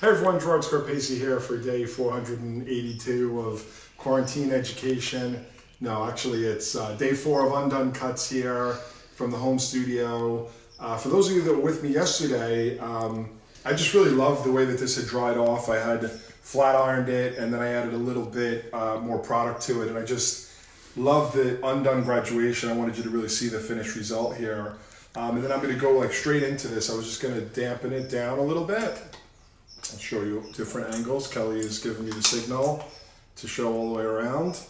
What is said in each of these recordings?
Hey everyone, Gerard Scarpese here for day 482 of quarantine education. No, actually it's day 4 of undone cuts here from the home studio. For those of you that were with me yesterday, I just really loved the way that this had dried off. I had flat ironed it and then I added a little bit more product to it, and I just love the undone graduation. I wanted you to really see the finished result here. And then I'm going to go like straight into this. I was just going to dampen it down a little bit. I'll show you different angles. Kelly is giving me the signal to show all the way around.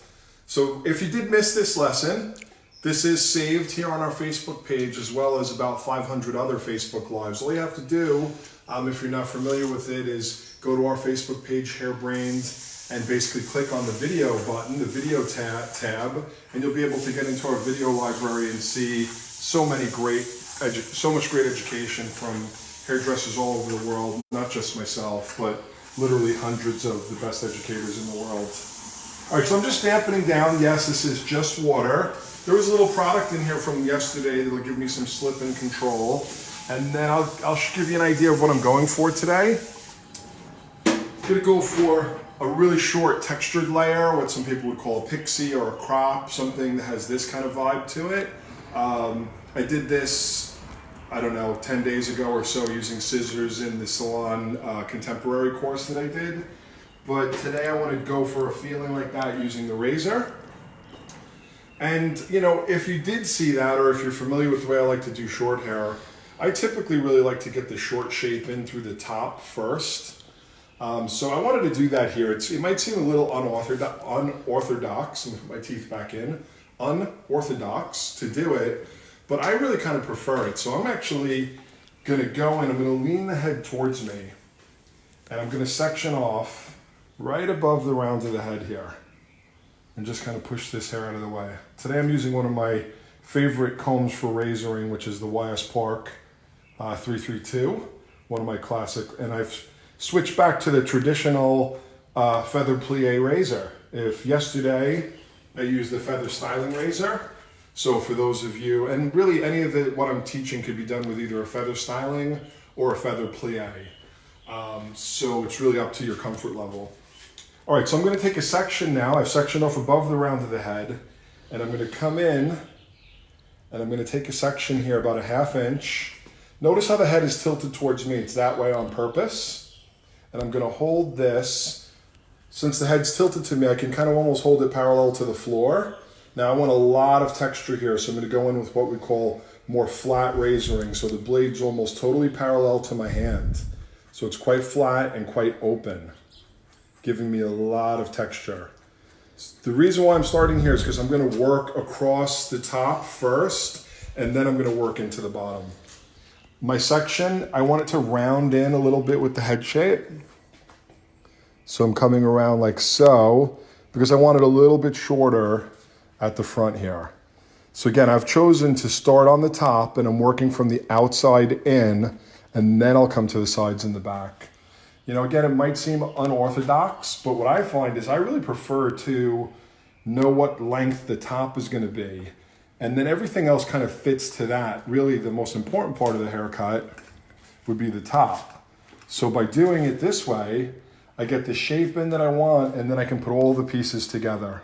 So if you did miss this lesson, this is saved here on our Facebook page as well as about 500 other Facebook Lives. All you have to do, if you're not familiar with it, is go to our Facebook page, Hairbrained, and basically click on the video button, the video tab, and you'll be able to get into our video library and see so much great education from hairdressers all over the world, not just myself, but literally hundreds of the best educators in the world. All right, so I'm just dampening down. Yes, this is just water. There was a little product in here from yesterday that'll give me some slip and control. And then I'll give you an idea of what I'm going for today. I'm gonna go for a really short textured layer, what some people would call a pixie or a crop, something that has this kind of vibe to it. I did this, I don't know, 10 days ago or so using scissors in the salon contemporary course that I did. But today I want to go for a feeling like that using the razor. And you know, if you did see that, or if you're familiar with the way I like to do short hair, I typically really like to get the short shape in through the top first. So I wanted to do that here. It might seem a little unorthodox, let me put my teeth back in, unorthodox to do it, but I really kind of prefer it. So I'm actually gonna go and I'm gonna lean the head towards me, and I'm gonna section off right above the round of the head here and just kind of push this hair out of the way. Today I'm using one of my favorite combs for razoring, which is the YS Park 332, one of my classic, and I've switched back to the traditional feather plie razor. If yesterday I used the feather styling razor, so for those of you, and really any of what I'm teaching could be done with either a feather styling or a feather plie. So it's really up to your comfort level. All right, so I'm gonna take a section now. I've sectioned off above the round of the head, and I'm gonna come in and I'm gonna take a section here about a 1/2 inch. Notice how the head is tilted towards me. It's that way on purpose. And I'm gonna hold this. Since the head's tilted to me, I can kind of almost hold it parallel to the floor. Now I want a lot of texture here, so I'm gonna go in with what we call more flat razoring. So the blade's almost totally parallel to my hand. So it's quite flat and quite open, giving me a lot of texture. The reason why I'm starting here is because I'm gonna work across the top first, and then I'm gonna work into the bottom. My section, I want it to round in a little bit with the head shape. So I'm coming around like so, because I want it a little bit shorter at the front here. So again, I've chosen to start on the top and I'm working from the outside in, and then I'll come to the sides and the back. You know, again, it might seem unorthodox, but what I find is I really prefer to know what length the top is gonna be. And then everything else kind of fits to that. Really, the most important part of the haircut would be the top. So by doing it this way, I get the shape in that I want, and then I can put all the pieces together.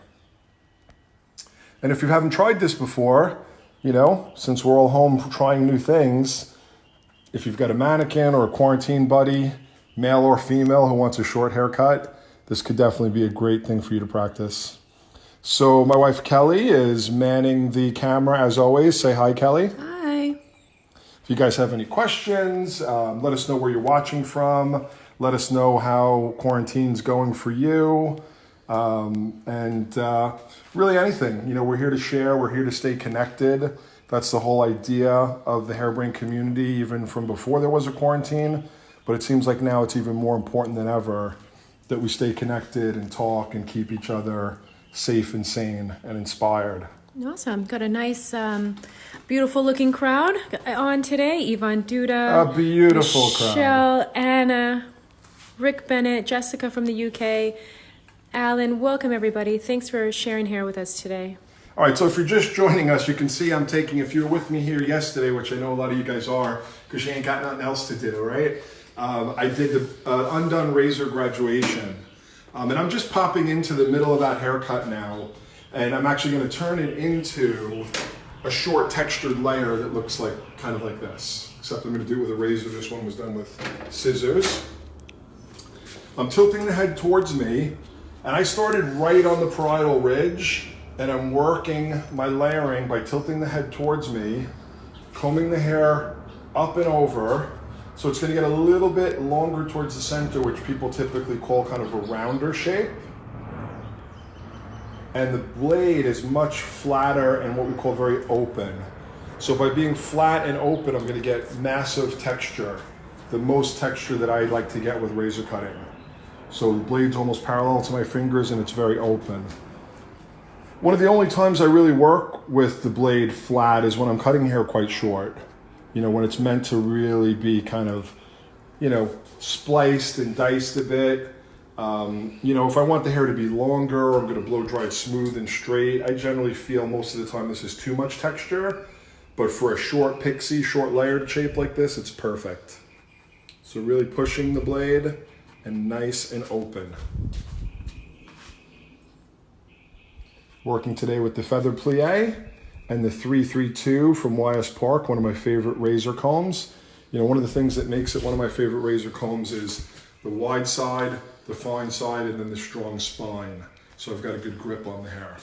And if you haven't tried this before, you know, since we're all home trying new things, if you've got a mannequin or a quarantine buddy, male or female, who wants a short haircut, this could definitely be a great thing for you to practice. So my wife Kelly is manning the camera as always. Say hi, Kelly. Hi. If you guys have any questions, let us know where you're watching from. Let us know how quarantine's going for you. Really anything. You know, we're here to share. We're here to stay connected. That's the whole idea of the Hairbrain community, even from before there was a quarantine. But it seems like now it's even more important than ever that we stay connected and talk and keep each other safe and sane and inspired. Awesome. Got a nice, beautiful looking crowd on today. Yvonne Duda. A beautiful crowd. Michelle, Anna, Rick Bennett, Jessica from the UK, Alan. Welcome, everybody. Thanks for sharing hair with us today. All right, so if you're just joining us, you can see I'm taking, if you were with me here yesterday, which I know a lot of you guys are, because you ain't got nothing else to do, right? I did the undone razor graduation. And I'm just popping into the middle of that haircut now. And I'm actually going to turn it into a short textured layer that looks like kind of like this. Except I'm going to do it with a razor. This one was done with scissors. I'm tilting the head towards me. And I started right on the parietal ridge. And I'm working my layering by tilting the head towards me, combing the hair up and over. So it's going to get a little bit longer towards the center, which people typically call kind of a rounder shape. And the blade is much flatter and what we call very open. So by being flat and open, I'm going to get massive texture, the most texture that I like to get with razor cutting. So the blade's almost parallel to my fingers and it's very open. One of the only times I really work with the blade flat is when I'm cutting hair quite short. You know, when it's meant to really be kind of, you know, spliced and diced a bit. You know, if I want the hair to be longer, or I'm going to blow dry it smooth and straight, I generally feel most of the time this is too much texture. But for a short pixie, short layered shape like this, it's perfect. So really pushing the blade and nice and open. Working today with the Feather Plie and the 332 from YS Park, one of my favorite razor combs. You know, one of the things that makes it one of my favorite razor combs is the wide side, the fine side, and then the strong spine. So I've got a good grip on the hair.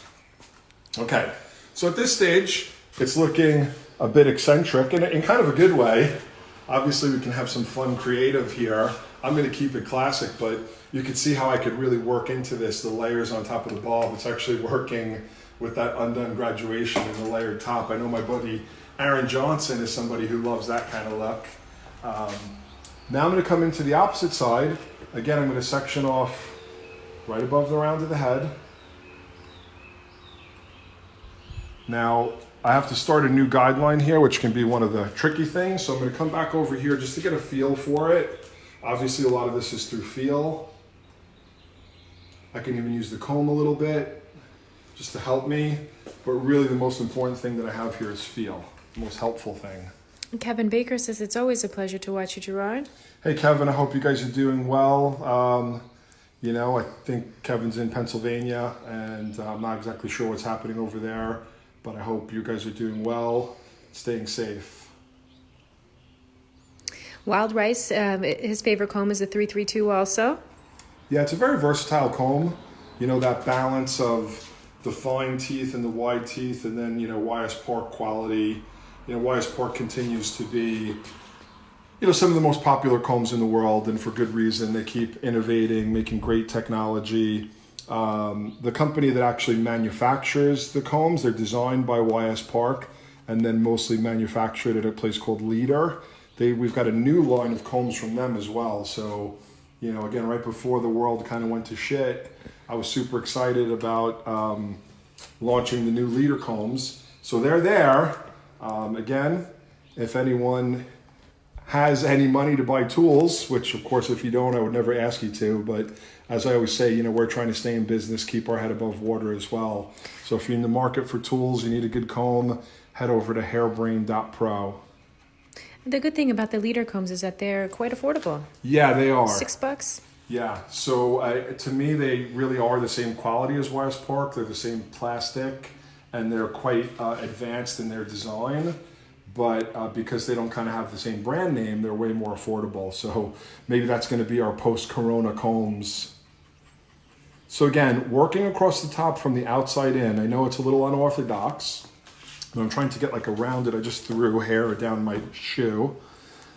Okay, so at this stage, it's looking a bit eccentric in kind of a good way. Obviously, we can have some fun creative here. I'm going to keep it classic, but you can see how I could really work into this, the layers on top of the bulb. It's actually working with that undone graduation and the layered top. I know my buddy Aaron Johnson is somebody who loves that kind of look. Now I'm going to come into the opposite side. Again, I'm going to section off right above the round of the head. Now, I have to start a new guideline here, which can be one of the tricky things. So I'm going to come back over here just to get a feel for it. Obviously, a lot of this is through feel. I can even use the comb a little bit just to help me. But really, the most important thing that I have here is feel, the most helpful thing. Kevin Baker says it's always a pleasure to watch you, Gerard. Hey, Kevin, I hope you guys are doing well. You know, I think Kevin's in Pennsylvania, and I'm not exactly sure what's happening over there. But I hope you guys are doing well, staying safe. Wild Rice, his favorite comb is the 332 also. Yeah, it's a very versatile comb. You know, that balance of the fine teeth and the wide teeth, and then, you know, YS Park quality. You know, YS Park continues to be, you know, some of the most popular combs in the world, and for good reason. They keep innovating, making great technology. The company that actually manufactures the combs, they're designed by YS Park and then mostly manufactured at a place called Leader. We've got a new line of combs from them as well. So, you know, again, right before the world kind of went to shit, I was super excited about launching the new Leader combs. So they're there. Again, if anyone has any money to buy tools, which of course, if you don't, I would never ask you to, but as I always say, you know, we're trying to stay in business, keep our head above water as well. So if you're in the market for tools, you need a good comb, head over to hairbrain.pro. The good thing about the Leader combs is that they're quite affordable. Yeah, they are. $6. Yeah, so to me, they really are the same quality as YS Park. They're the same plastic, and they're quite advanced in their design. But because they don't kind of have the same brand name, they're way more affordable. So maybe that's going to be our post-corona combs. So again, working across the top from the outside in. I know it's a little unorthodox, but I'm trying to get like a rounded, I just threw hair down my shoe.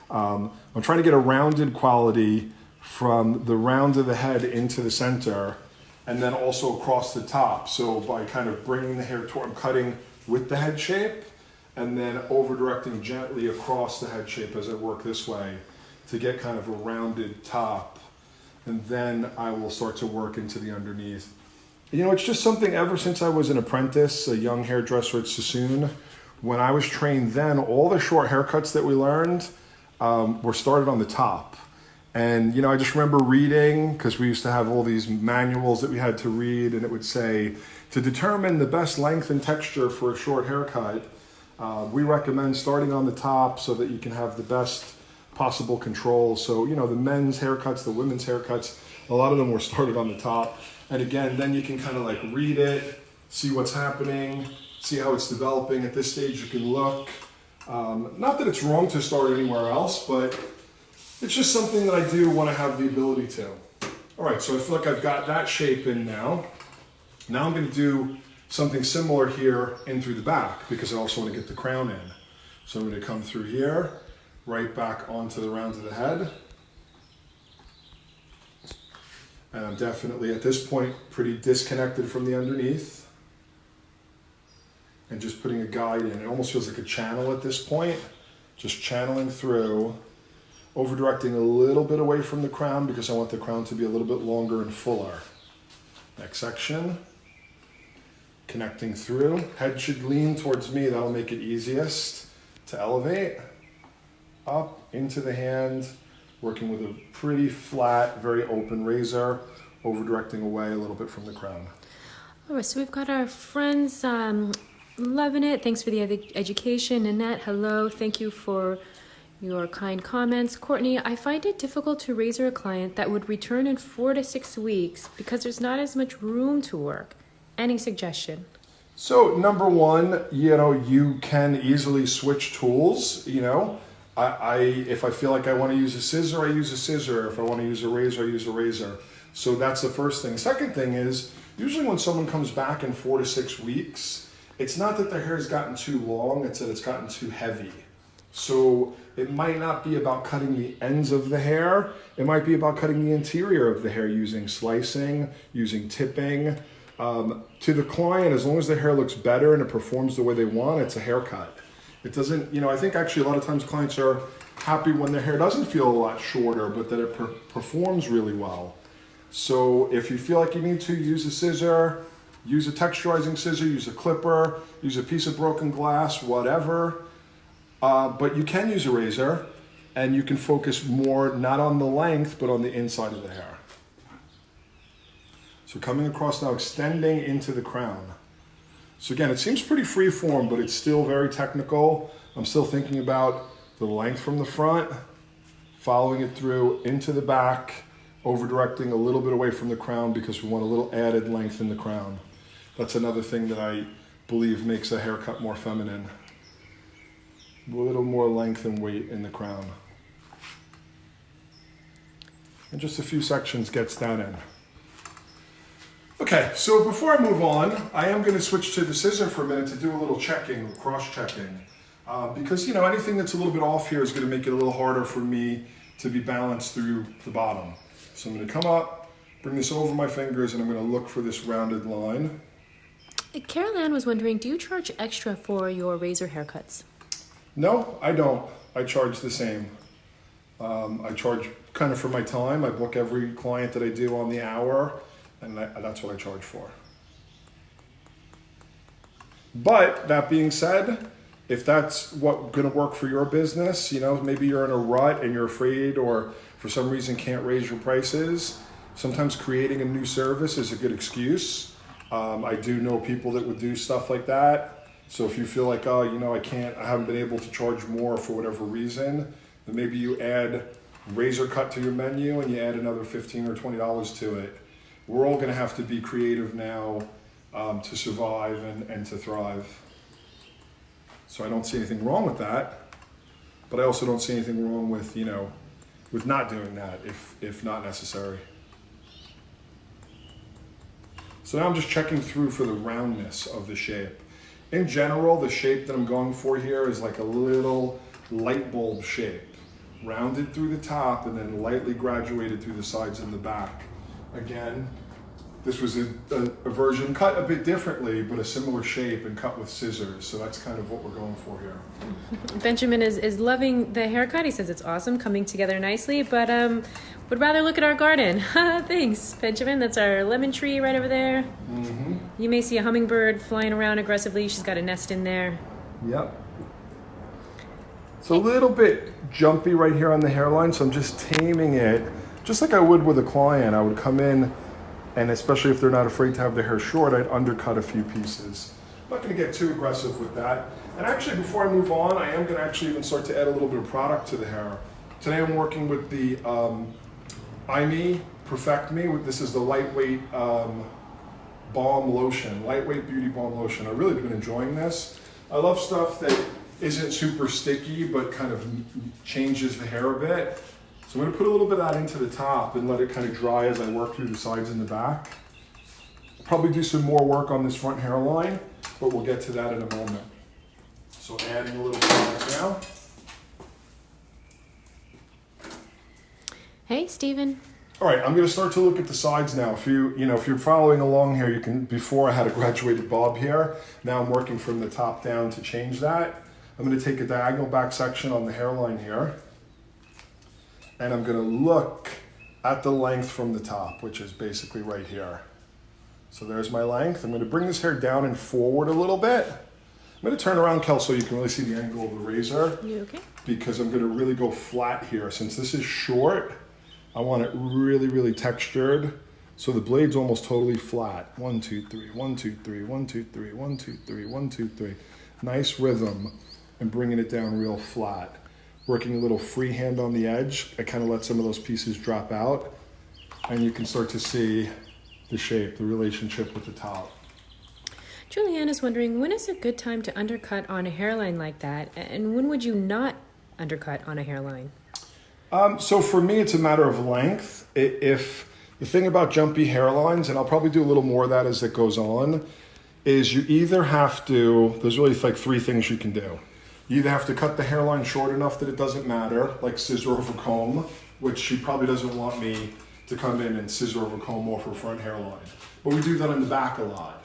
I'm trying to get a rounded quality from the round of the head into the center, and then also across the top. So by kind of bringing the hair toward, I'm cutting with the head shape, and then over-directing gently across the head shape as I work this way to get kind of a rounded top. And then I will start to work into the underneath. You know, it's just something ever since I was an apprentice, a young hairdresser at Sassoon. When I was trained then, all the short haircuts that we learned were started on the top. And, you know, I just remember reading, because we used to have all these manuals that we had to read, and it would say, to determine the best length and texture for a short haircut, we recommend starting on the top so that you can have the best possible controls. So, you know, the men's haircuts, the women's haircuts, a lot of them were started on the top. And again, then you can kind of like read it, see what's happening, see how it's developing. At this stage, you can look. Not that it's wrong to start anywhere else, but it's just something that I do want to have the ability to. All right, so I feel like I've got that shape in now. Now I'm going to do something similar here in through the back because I also want to get the crown in. So I'm going to come through here, right back onto the round of the head. And I'm definitely at this point pretty disconnected from the underneath. And just putting a guide in. It almost feels like a channel at this point. Just channeling through. Over directing a little bit away from the crown because I want the crown to be a little bit longer and fuller. Next section. Connecting through. Head should lean towards me. That'll make it easiest to elevate. Up into the hand. Working with a pretty flat, very open razor. Over directing away a little bit from the crown. All right, so we've got our friends loving it. Thanks for the education. Annette, hello. Thank you for your kind comments. Courtney, I find it difficult to razor a client that would return in 4 to 6 weeks because there's not as much room to work. Any suggestion? So number one, you know, you can easily switch tools. You know, if I feel like I want to use a scissor, I use a scissor. If I want to use a razor, I use a razor. So that's the first thing. Second thing is, usually when someone comes back in 4 to 6 weeks, it's not that their hair has gotten too long, it's that it's gotten too heavy. So it might not be about cutting the ends of the hair. It might be about cutting the interior of the hair using slicing, using tipping. To the client, as long as the hair looks better and it performs the way they want, it's a haircut. It doesn't, you know, I think actually a lot of times clients are happy when their hair doesn't feel a lot shorter, but that it performs really well. So if you feel like you need to, use a scissor, use a texturizing scissor, use a clipper, use a piece of broken glass, whatever. But you can use a razor and you can focus more not on the length, but on the inside of the hair. So coming across now, extending into the crown. So again, it seems pretty free form, but it's still very technical. I'm still thinking about the length from the front, following it through into the back, over directing a little bit away from the crown because we want a little added length in the crown. That's another thing that I believe makes a haircut more feminine. A little more length and weight in the crown. And just a few sections gets that in. Okay, so before I move on, I am going to switch to the scissor for a minute to do a little checking, cross-checking. Because, you know, anything that's a little bit off here is going to make it a little harder for me to be balanced through the bottom. So I'm going to come up, bring this over my fingers, and I'm going to look for this rounded line. Carol Ann was wondering, do you charge extra for your razor haircuts? No, I don't. I charge the same. I charge kind of for my time. I book every client that I do on the hour, and that's what I charge for. But that being said, if that's what's going to work for your business, you know, maybe you're in a rut and you're afraid or for some reason can't raise your prices, sometimes creating a new service is a good excuse. I do know people that would do stuff like that. So if you feel like, oh, you know, I haven't been able to charge more for whatever reason, then maybe you add razor cut to your menu and you add another $15 or $20 to it. We're all going to have to be creative now to survive and to thrive. So I don't see anything wrong with that, but I also don't see anything wrong with, you know, with not doing that if not necessary. So now I'm just checking through for the roundness of the shape. In general, the shape that I'm going for here is like a little light bulb shape, rounded through the top and then lightly graduated through the sides and the back. Again, this was a version cut a bit differently, but a similar shape and cut with scissors. So that's kind of what we're going for here. Benjamin is loving the haircut. He says it's awesome, coming together nicely, but would rather look at our garden. Thanks, Benjamin. That's our lemon tree right over there. Mm-hmm. You may see a hummingbird flying around aggressively. She's got a nest in there. Yep. It's a little bit jumpy right here on the hairline, so I'm just taming it. Just like I would with a client, I would come in, and especially if they're not afraid to have their hair short, I'd undercut a few pieces. I'm not going to get too aggressive with that. And actually, before I move on, I am going to actually even start to add a little bit of product to the hair. Today I'm working with the IME Perfect Me. This is the lightweight balm lotion, lightweight beauty balm lotion. I've really been enjoying this. I love stuff that isn't super sticky but kind of changes the hair a bit. So I'm going to put a little bit of that into the top and let it kind of dry as I work through the sides and the back. Probably do some more work on this front hairline, but we'll get to that in a moment. So adding a little product now. Hey, Steven. All right, I'm going to start to look at the sides now. If you're following along here, you can. Before I had a graduated bob here. Now I'm working from the top down to change that. I'm going to take a diagonal back section on the hairline here, and I'm going to look at the length from the top, which is basically right here. So there's my length. I'm going to bring this hair down and forward a little bit. I'm going to turn around, Kel, so you can really see the angle of the razor. You okay? Because I'm going to really go flat here. Since this is short, I want it really, really textured. So the blade's almost totally flat. 1, 2, 3, 1, 2, 3, 1, 2, 3, 1, 2, 3, 1, 2, 3. Nice rhythm and bringing it down real flat. Working a little freehand on the edge. I kind of let some of those pieces drop out. And you can start to see the shape, the relationship with the top. Julianne is wondering, when is a good time to undercut on a hairline like that? And when would you not undercut on a hairline? So for me, it's a matter of length. If the thing about jumpy hairlines, and I'll probably do a little more of that as it goes on, is you either have to, there's really like 3 things you can do. You either have to cut the hairline short enough that it doesn't matter, like scissor over comb, which she probably doesn't want me to come in and scissor over comb off her front hairline. But we do that in the back a lot.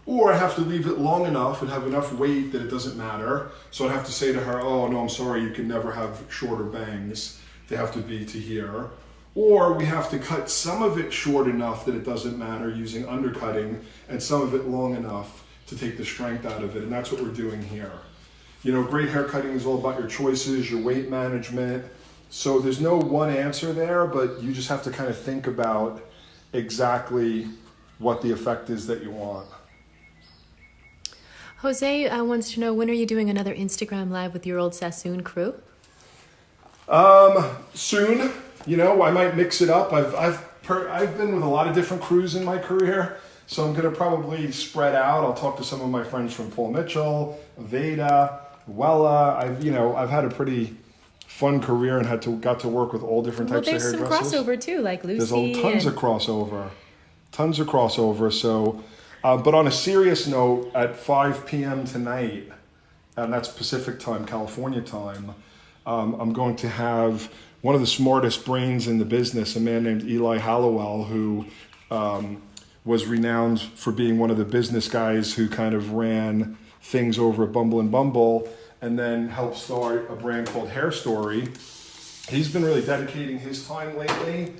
Or I have to leave it long enough and have enough weight that it doesn't matter. So I'd have to say to her, oh no, I'm sorry, you can never have shorter bangs. They have to be to here. Or we have to cut some of it short enough that it doesn't matter using undercutting, and some of it long enough to take the strength out of it. And that's what we're doing here. You know, great hair cutting is all about your choices, your weight management. So there's no one answer there, but you just have to kind of think about exactly what the effect is that you want. Jose wants to know, when are you doing another Instagram live with your old Sassoon crew? Soon. You know, I might mix it up. I've been with a lot of different crews in my career, so I'm going to probably spread out. I'll talk to some of my friends from Paul Mitchell, Veda, Wella. I've had a pretty fun career and got to work with all different types of hairdressers. Well, there's some crossover too, like Lucy. There's tons of crossover. So, but on a serious note, at 5 p.m. tonight, and that's Pacific time, California time, I'm going to have one of the smartest brains in the business, a man named Eli Hallowell, who was renowned for being one of the business guys who kind of ran things over at Bumble and Bumble, and then helped start a brand called Hairstory. He's been really dedicating his time lately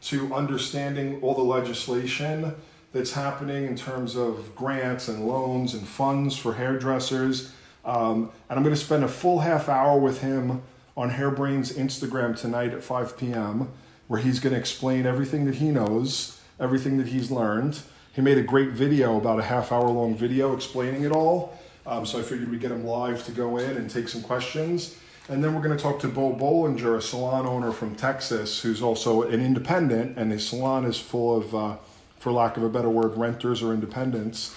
to understanding all the legislation that's happening in terms of grants and loans and funds for hairdressers. And I'm going to spend a full half hour with him on Hairbrain's Instagram tonight at 5 p.m., where he's going to explain everything that he knows, everything that he's learned. He made a great video, about a half hour long video explaining it all. So I figured we'd get him live to go in and take some questions. And then we're going to talk to Bo Bollinger, a salon owner from Texas, who's also an independent, and his salon is full of, for lack of a better word, renters or independents,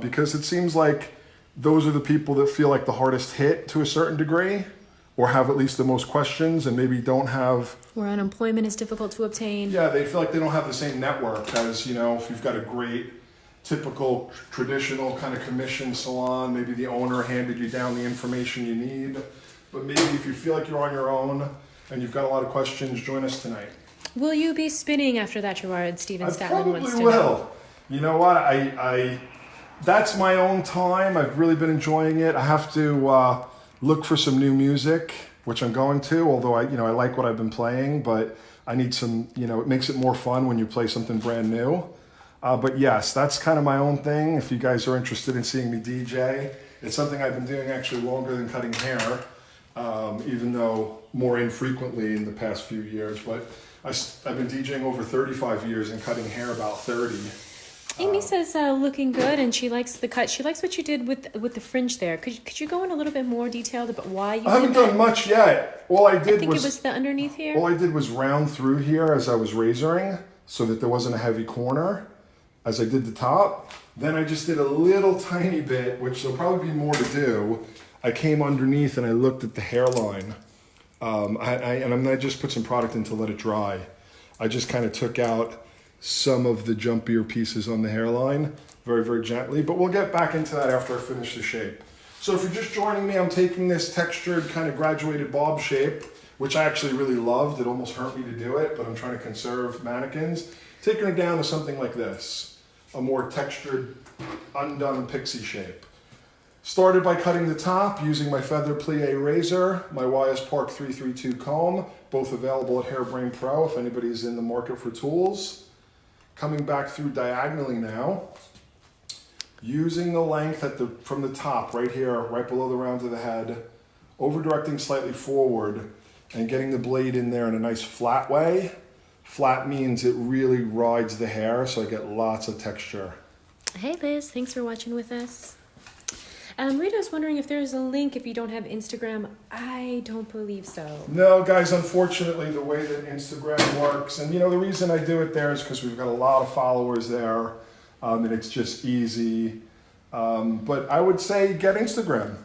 because it seems like those are the people that feel like the hardest hit to a certain degree, or have at least the most questions, and maybe don't have... Where unemployment is difficult to obtain. Yeah, they feel like they don't have the same network as, if you've got a great, typical, traditional kind of commission salon, maybe the owner handed you down the information you need. But maybe if you feel like you're on your own and you've got a lot of questions, join us tonight. Will you be spinning after that, Gerard? Steven Statman wants to know. I probably will. You know what? I that's my own time. I've really been enjoying it. I have to look for some new music, which I'm going to, although I like what I've been playing, but I need some, it makes it more fun when you play something brand new. But yes, that's kind of my own thing. If you guys are interested in seeing me DJ, it's something I've been doing actually longer than cutting hair, even though more infrequently in the past few years. But I've been DJing over 35 years and cutting hair about 30. Amy says looking good, and she likes the cut. She likes what you did with the fringe there. Could you go in a little bit more detailed about why you? I haven't done much yet. All I did I think it was the underneath here. All I did was round through here as I was razoring, so that there wasn't a heavy corner as I did the top. Then I just did a little tiny bit, which there'll probably be more to do. I came underneath and I looked at the hairline. And I'm gonna just put some product in to let it dry. I just kind of took out some of the jumpier pieces on the hairline very, very gently, but we'll get back into that after I finish the shape. So if you're just joining me, I'm taking this textured kind of graduated bob shape, which I actually really loved. It almost hurt me to do it, but I'm trying to conserve mannequins. Taking it down to something like this, a more textured, undone pixie shape. Started by cutting the top using my Feather Plie razor, my YS Park 332 comb, both available at Hairbrain Pro if anybody's in the market for tools. Coming back through diagonally now, using the length from the top, right here, right below the round of the head, over directing slightly forward, and getting the blade in there in a nice flat way. Flat means it really rides the hair, so I get lots of texture. Hey Liz, thanks for watching with us. Rita's wondering if there's a link if you don't have Instagram. I don't believe so. No, guys, unfortunately, the way that Instagram works, and the reason I do it there is because we've got a lot of followers there, and it's just easy. But I would say get Instagram,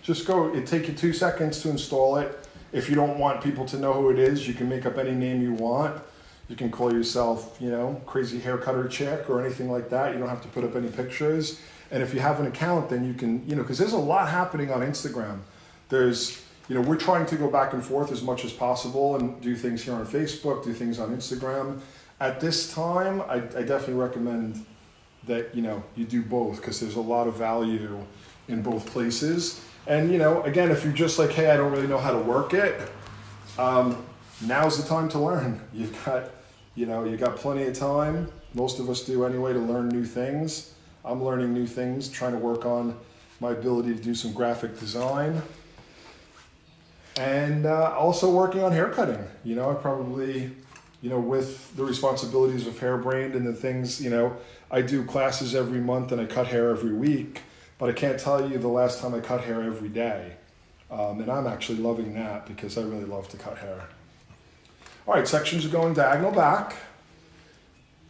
Just go, it'd take you 2 seconds to install it. If you don't want people to know who it is, you can make up any name you want. You can call yourself, crazy hair cutter chick or anything like that. You don't have to put up any pictures. And if you have an account, then you can, because there's a lot happening on Instagram. There's, we're trying to go back and forth as much as possible and do things here on Facebook, do things on Instagram. At this time, I definitely recommend that, you do both because there's a lot of value in both places. And, again, if you're just like, hey, I don't really know how to work it, now's the time to learn. You've got plenty of time. Most of us do anyway to learn new things. I'm learning new things, trying to work on my ability to do some graphic design. And also working on hair cutting. I probably, with the responsibilities of Hairbrained and the things, I do classes every month and I cut hair every week, but I can't tell you the last time I cut hair every day. And I'm actually loving that because I really love to cut hair. All right, sections are going diagonal back.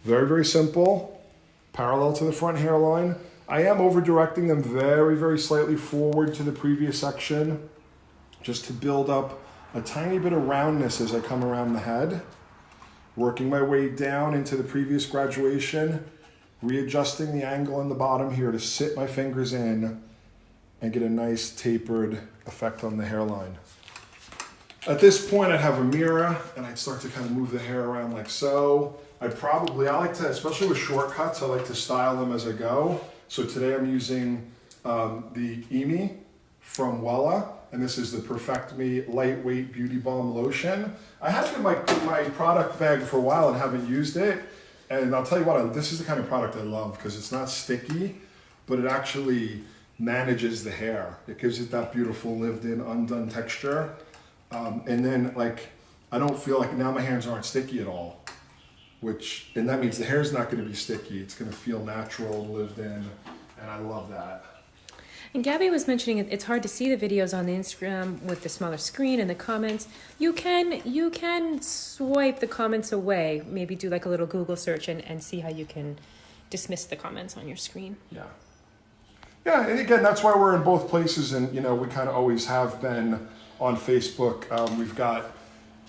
Very, very simple. Parallel to the front hairline. I am over directing them very, very slightly forward to the previous section, just to build up a tiny bit of roundness as I come around the head. Working my way down into the previous graduation, readjusting the angle on the bottom here to sit my fingers in and get a nice tapered effect on the hairline. At this point, I'd have a mirror and I'd start to kind of move the hair around like so. I like to, especially with shortcuts, I like to style them as I go. So today I'm using the Emi from Wella, and this is the Perfect Me Lightweight Beauty Balm Lotion. I had it in my product bag for a while and haven't used it. And I'll tell you what, this is the kind of product I love because it's not sticky, but it actually manages the hair. It gives it that beautiful lived-in, undone texture. And then I don't feel like now my hands aren't sticky at all. And that means the hair's not going to be sticky. It's going to feel natural, lived in, and I love that. And Gabby was mentioning it's hard to see the videos on the Instagram with the smaller screen and the comments. You can swipe the comments away. Maybe do like a little Google search and see how you can dismiss the comments on your screen. Yeah. Yeah, and again, that's why we're in both places, and we kind of always have been on Facebook. We've got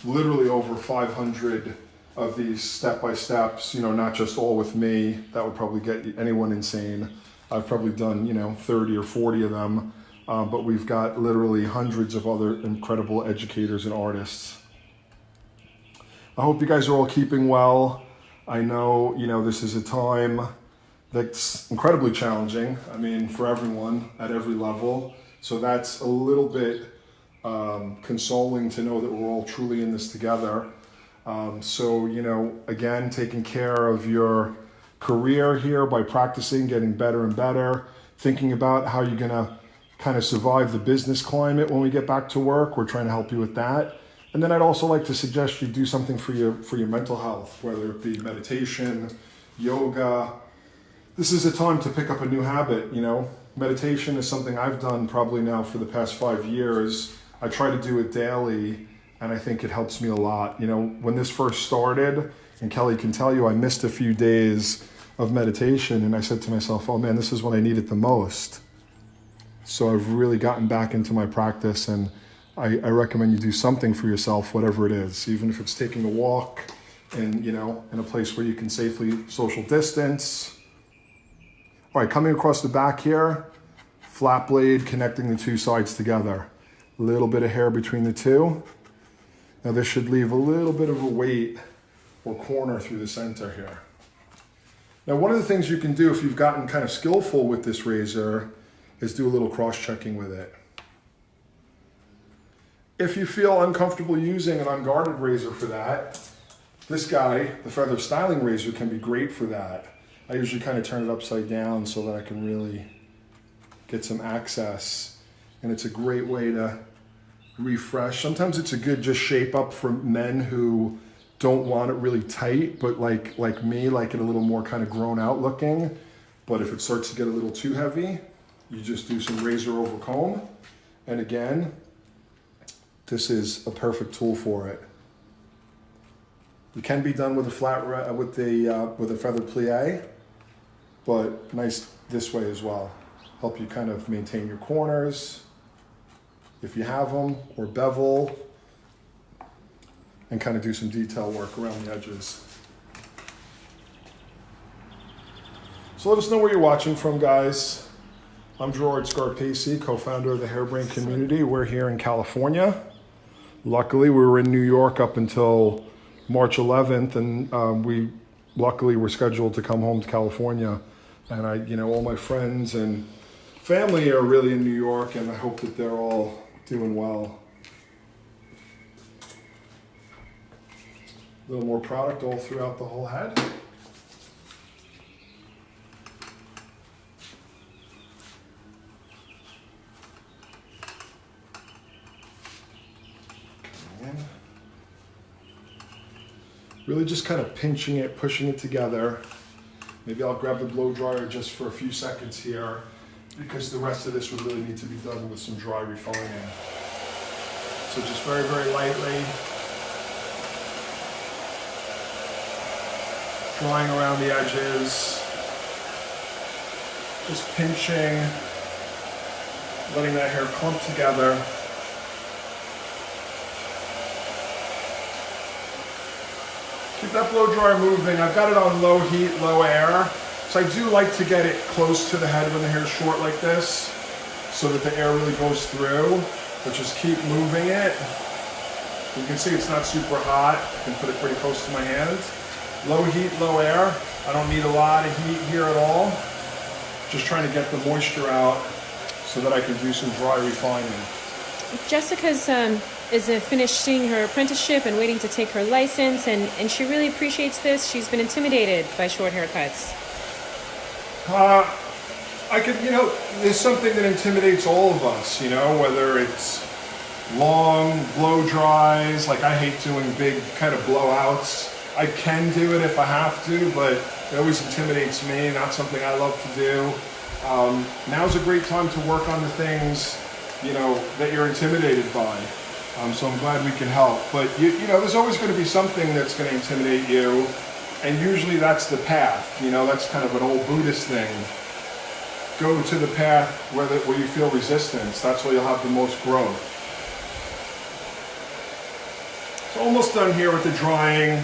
literally over 500 of these step-by-steps, not just all with me. That would probably get anyone insane. I've probably done, 30 or 40 of them, but we've got literally hundreds of other incredible educators and artists. I hope you guys are all keeping well. I know, this is a time that's incredibly challenging. I mean, for everyone at every level. So that's a little bit consoling to know that we're all truly in this together. Again, taking care of your career here by practicing, getting better and better, thinking about how you're gonna kind of survive the business climate when we get back to work. We're trying to help you with that. And then I'd also like to suggest you do something for your mental health, whether it be meditation, yoga, this is a time to pick up a new habit, you know. Meditation is something I've done probably now for the past 5 years. I try to do it daily, and I think it helps me a lot. You know, when this first started, and Kelly can tell you, I missed a few days of meditation, and I said to myself, oh man, this is when I need it the most. So I've really gotten back into my practice, and I recommend you do something for yourself, whatever it is, even if it's taking a walk and, you know, in a place where you can safely social distance. All right, coming across the back here, flat blade connecting the two sides together. A little bit of hair between the two. Now this should leave a little bit of a weight or corner through the center here. Now one of the things you can do if you've gotten kind of skillful with this razor is do a little cross-checking with it. If you feel uncomfortable using an unguarded razor for that, this guy, the feather styling razor, can be great for that. I usually kind of turn it upside down so that I can really get some access. And it's a great way to refresh. Sometimes it's a good just shape up for men who don't want it really tight, but like me, like it a little more kind of grown out looking. But if it starts to get a little too heavy, you just do some razor over comb. And again, this is a perfect tool for it. It can be done with a flat with a feather plie, but nice this way as well. Help you kind of maintain your corners, if you have them, or bevel, and kind of do some detail work around the edges. So let us know where you're watching from, guys. I'm Gerard Scarpacey, co-founder of the Hairbrain community. We're here in California. Luckily, we were in New York up until March 11th, and we luckily were scheduled to come home to California. And all my friends and family are really in New York, and I hope that they're all doing well. A little more product all throughout the whole head. Really just kind of pinching it, pushing it together. Maybe I'll grab the blow dryer just for a few seconds here, because the rest of this would really need to be done with some dry refining. So just very, very lightly, drawing around the edges, just pinching, letting that hair clump together. Keep that blow dryer moving. I've got it on low heat, low air. So I do like to get it close to the head when the hair is short like this, so that the air really goes through. But just keep moving it. You can see it's not super hot. I can put it pretty close to my hand. Low heat, low air. I don't need a lot of heat here at all. Just trying to get the moisture out so that I can do some dry refining. Jessica's is finishing her apprenticeship and waiting to take her license, and she really appreciates this. She's been intimidated by short haircuts. There's something that intimidates all of us, whether it's long blow dries, like I hate doing big kind of blowouts. I can do it if I have to, but it always intimidates me, not something I love to do. Now's a great time to work on the things, that you're intimidated by. So I'm glad we can help. But, there's always going to be something that's going to intimidate you. And usually that's the path. That's kind of an old Buddhist thing. Go to the path where you feel resistance. That's where you'll have the most growth. So almost done here with the drying.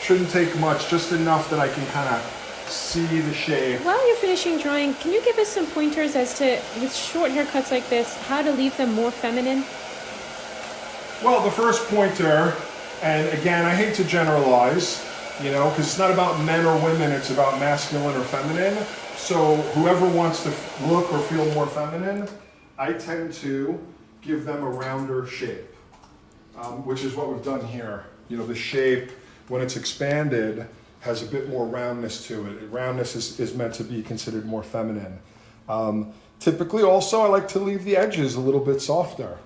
Shouldn't take much, just enough that I can kind of see the shape. While you're finishing drying, can you give us some pointers as to, with short haircuts like this, how to leave them more feminine? Well, the first pointer, and again, I hate to generalize, because it's not about men or women, it's about masculine or feminine. So whoever wants to look or feel more feminine, I tend to give them a rounder shape, which is what we've done here. The shape, when it's expanded, has a bit more roundness to it. Roundness is meant to be considered more feminine. Typically also, I like to leave the edges a little bit softer.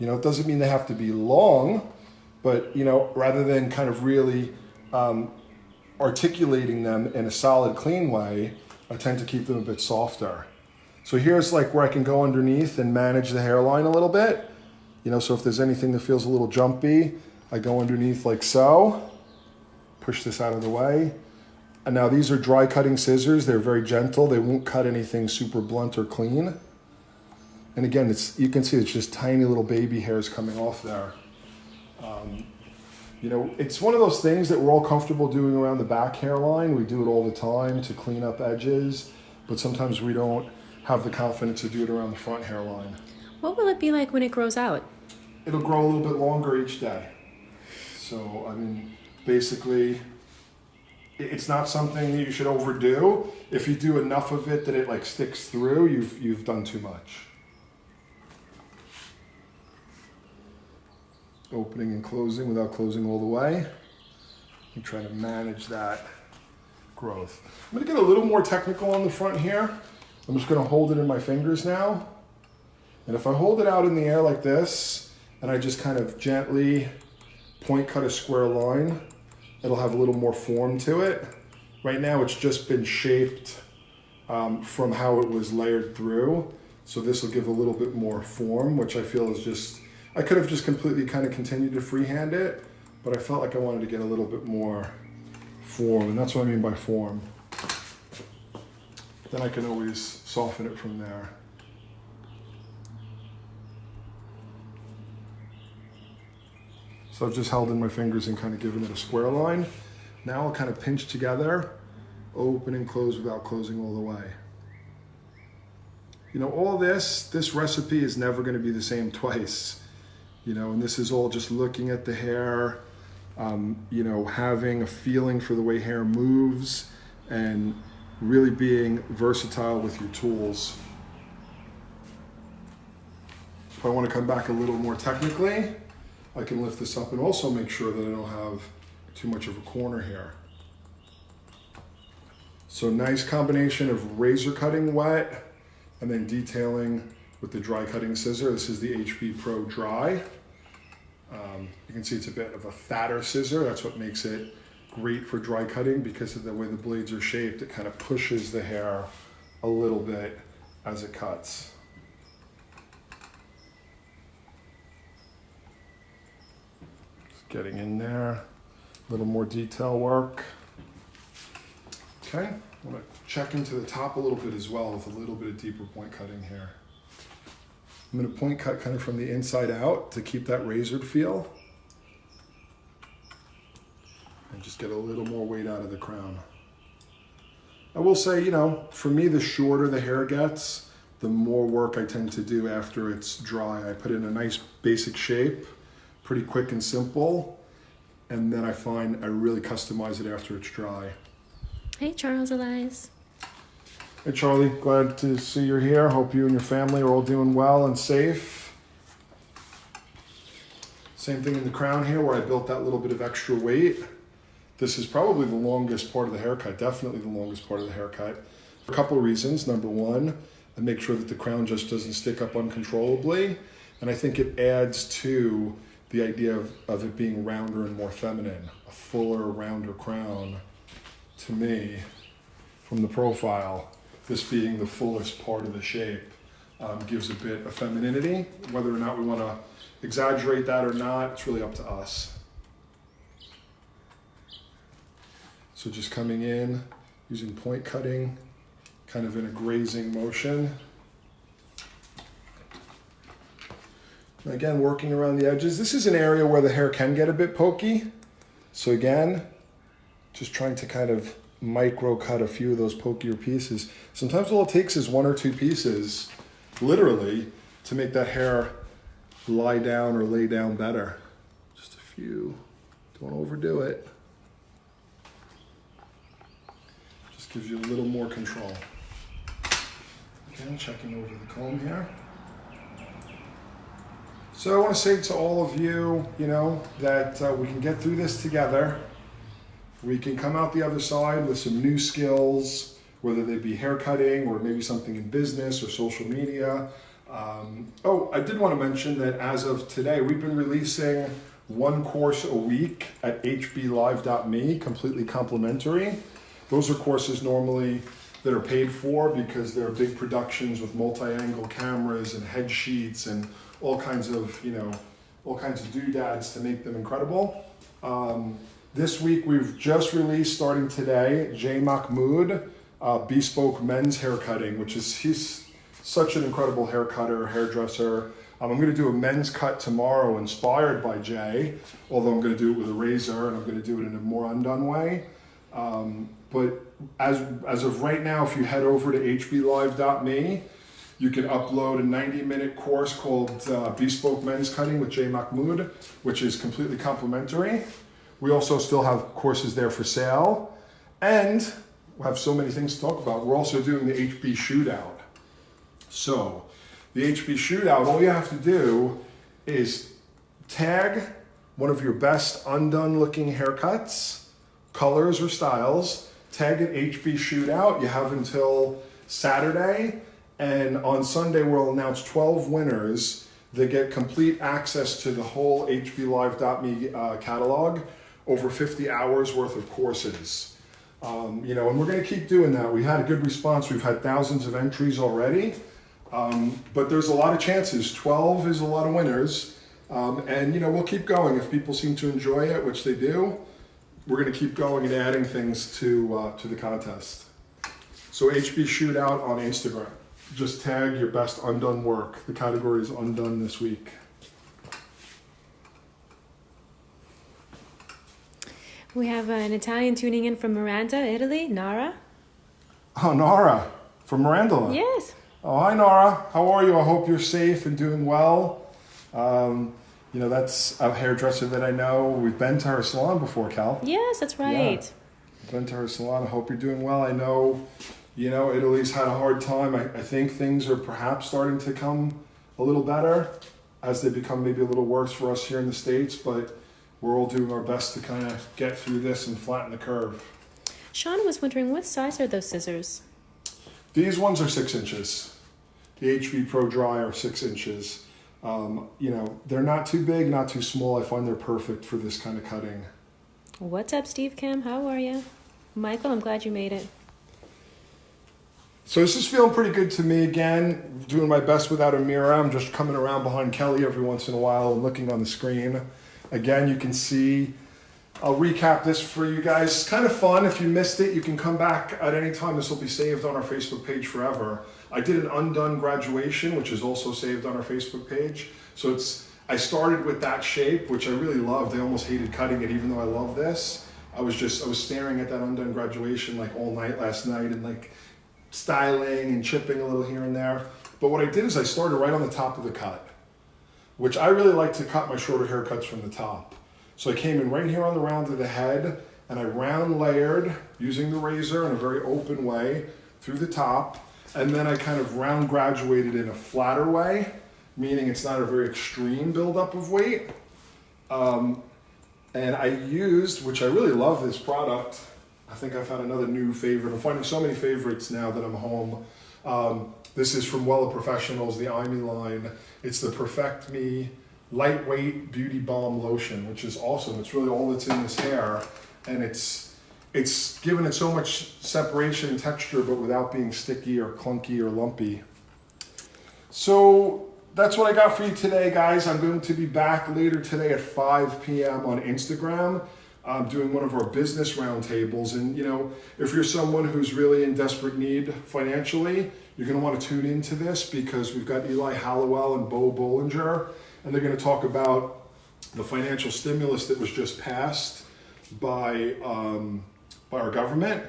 It doesn't mean they have to be long, but, rather than kind of really articulating them in a solid, clean way, I tend to keep them a bit softer. So here's like where I can go underneath and manage the hairline a little bit. You know, so if there's anything that feels a little jumpy, I go underneath like so, push this out of the way. And now these are dry cutting scissors. They're very gentle. They won't cut anything super blunt or clean. And again, you can see it's just tiny little baby hairs coming off there. You know, it's one of those things that we're all comfortable doing around the back hairline. We do it all the time to clean up edges, but sometimes we don't have the confidence to do it around the front hairline. What will it be like when it grows out? It'll grow a little bit longer each day. So, I mean, basically, it's not something that you should overdo. If you do enough of it that it like sticks through, you've done too much. Opening and closing without closing all the way. I'm trying to manage that growth. I'm gonna get a little more technical on the front here. I'm just gonna hold it in my fingers now. And if I hold it out in the air like this, and I just kind of gently point cut a square line, it'll have a little more form to it. Right now it's just been shaped from how it was layered through. So this will give a little bit more form, which I feel is just, I could have just completely kind of continued to freehand it, but I felt like I wanted to get a little bit more form, and that's what I mean by form. Then I can always soften it from there. So I've just held in my fingers and kind of given it a square line. Now I'll kind of pinch together, open and close without closing all the way. You know, all this recipe is never going to be the same twice. You know, and this is all just looking at the hair, you know, having a feeling for the way hair moves and really being versatile with your tools. If I want to come back a little more technically, I can lift this up and also make sure that I don't have too much of a corner here. So nice combination of razor cutting wet and then detailing with the dry cutting scissor. This is the HB Pro Dry. You can see it's a bit of a fatter scissor. That's what makes it great for dry cutting, because of the way the blades are shaped. It kind of pushes the hair a little bit as it cuts. Just getting in there, a little more detail work. Okay, I'm gonna check into the top a little bit as well with a little bit of deeper point cutting here. I'm going to point cut kind of from the inside out to keep that razored feel. And just get a little more weight out of the crown. I will say, you know, for me, the shorter the hair gets, the more work I tend to do after it's dry. I put it in a nice basic shape, pretty quick and simple, and then I find I really customize it after it's dry. Hey, Charles Elias. Hey Charlie, glad to see you're here. Hope you and your family are all doing well and safe. Same thing in the crown here where I built that little bit of extra weight. This is probably the longest part of the haircut, definitely the longest part of the haircut. For a couple of reasons. Number one, I make sure that the crown just doesn't stick up uncontrollably. And I think it adds to the idea of it being rounder and more feminine. A fuller, rounder crown, to me, from the profile, this being the fullest part of the shape, gives a bit of femininity. Whether or not we want to exaggerate that or not, it's really up to us. So just coming in, using point cutting, kind of in a grazing motion. And again, working around the edges. This is an area where the hair can get a bit pokey. So again, just trying to kind of micro cut a few of those pokier pieces. Sometimes all it takes is one or two pieces, literally, to make that hair lie down or lay down better. Just a few, don't overdo it. Just gives you a little more control. Again, checking over the comb here. So I want to say to all of you, you know, that we can get through this together. We can come out the other side with some new skills, whether they be hair cutting or maybe something in business or social media. Oh, I did want to mention that as of today, we've been releasing one course a week at hblive.me, completely complimentary. Those are courses normally that are paid for because they're big productions with multi-angle cameras and head sheets and all kinds of, all kinds of doodads to make them incredible. This week we've just released, starting today, J. Mahmood, Bespoke Men's Haircutting, he's such an incredible hair cutter, hairdresser. I'm going to do a men's cut tomorrow inspired by Jay, although I'm going to do it with a razor and I'm going to do it in a more undone way. But as of right now, if you head over to hblive.me, you can upload a 90-minute course called Bespoke Men's Cutting with Jay Mahmood, which is completely complimentary. We also still have courses there for sale, and we have so many things to talk about. We're also doing the HB Shootout. So the HB Shootout, all you have to do is tag one of your best undone looking haircuts, colors or styles, tag an HB Shootout. You have until Saturday, and on Sunday we'll announce 12 winners that get complete access to the whole hblive.me catalog, over 50 hours worth of courses. And we're going to keep doing that. We had a good response. We've had thousands of entries already, but there's a lot of chances. 12 is a lot of winners, and we'll keep going. If people seem to enjoy it, which they do, we're going to keep going and adding things to the contest. So HB Shootout on Instagram. Just tag your best undone work. The category is undone this week. We have an Italian tuning in from Miranda, Italy, Nara. Oh, Nara, from Miranda. Yes. Oh, hi, Nara. How are you? I hope you're safe and doing well. That's a hairdresser that I know. We've been to her salon before, Cal. Yes, that's right. Yeah. Been to her salon. I hope you're doing well. I know, Italy's had a hard time. I think things are perhaps starting to come a little better as they become maybe a little worse for us here in the States, but we're all doing our best to kind of get through this and flatten the curve. Sean was wondering, what size are those scissors? These ones are 6 inches. The HB Pro Dry are 6 inches. They're not too big, not too small. I find they're perfect for this kind of cutting. What's up, Steve Kim? How are you? Michael, I'm glad you made it. So this is feeling pretty good to me again. Doing my best without a mirror. I'm just coming around behind Kelly every once in a while and looking on the screen. Again, you can see, I'll recap this for you guys. It's kind of fun. If you missed it, you can come back at any time. This will be saved on our Facebook page forever. I did an undone graduation, which is also saved on our Facebook page. So I started with that shape, which I really loved. I almost hated cutting it, even though I love this. I was staring at that undone graduation like all night last night and like styling and chipping a little here and there. But what I did is I started right on the top of the cut, which I really like to cut my shorter haircuts from the top. So I came in right here on the round of the head and I round layered using the razor in a very open way through the top. And then I kind of round graduated in a flatter way, meaning it's not a very extreme buildup of weight. And I used, which I really love this product. I think I found another new favorite. I'm finding so many favorites now that I'm home. This is from Wella Professionals, the IME line. It's the Perfect Me Lightweight Beauty Balm Lotion, which is awesome. It's really all that's in this hair. And it's given it so much separation and texture, but without being sticky or clunky or lumpy. So that's what I got for you today, guys. I'm going to be back later today at 5 p.m. on Instagram. Doing one of our business roundtables. And if you're someone who's really in desperate need financially, you're going to want to tune into this because we've got Eli Hallowell and Bo Bollinger, and they're going to talk about the financial stimulus that was just passed by our government.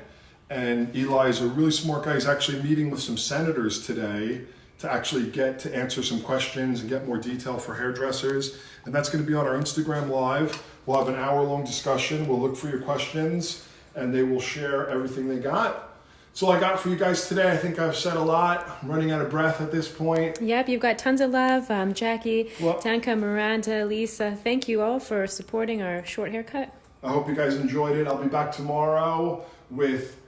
And Eli is a really smart guy. He's actually meeting with some senators today to actually get to answer some questions and get more detail for hairdressers. And that's going to be on our Instagram Live. We'll have an hour-long discussion. We'll look for your questions, and they will share everything they got. That's all I got for you guys today. I think I've said a lot. I'm running out of breath at this point. Yep, you've got tons of love. Jackie, Well, Tanka, Miranda, Lisa, thank you all for supporting our short haircut. I hope you guys enjoyed it. I'll be back tomorrow with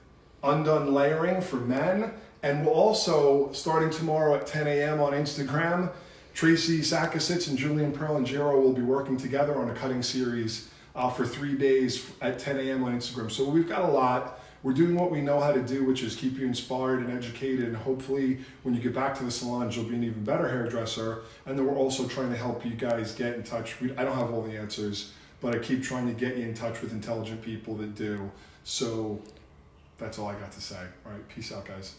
undone layering for men. And we'll also, starting tomorrow at 10 a.m. on Instagram, Tracy Sakasitz and Julian Perlingero will be working together on a cutting series for 3 days at 10 a.m. on Instagram. So we've got a lot. we're doing what we know how to do, which is keep you inspired and educated, and hopefully when you get back to the salons, you'll be an even better hairdresser. And then we're also trying to help you guys get in touch. I don't have all the answers, but I keep trying to get you in touch with intelligent people that do. So that's all I got to say. All right, peace out, guys.